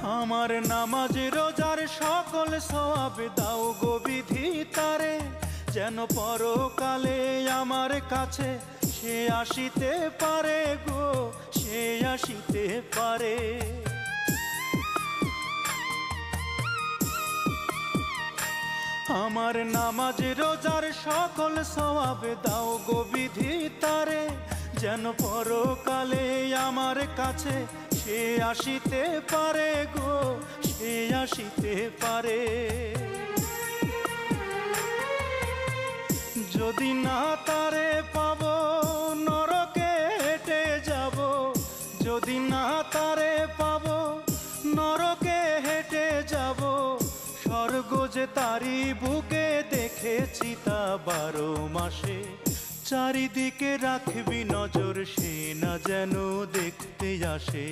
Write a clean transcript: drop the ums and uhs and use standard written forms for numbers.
আমার নামাজ রোজার সকল সওয়াব দাও গো বিধি তারে, যেন পরকালে আমার কাছে সে আসিতে পারে গো, সে আসিতে পারে। আমার নামাজ রোজার সকল সওয়াব দাও গো বিধি তারে, যেন পরকালে আমার কাছে সে আসিতে পারে গো, সে আসিতে পারে। যদি না তারে পাবো নরকে হেঁটে যাব, যদি না তারে পাবো নরকে হেঁটে যাব। স্বর্গ যে তারি বুকে দেখেছি তা 12 মাসে, চারিদিকে রাখবি নজর সে না যেন দেখতে আসে।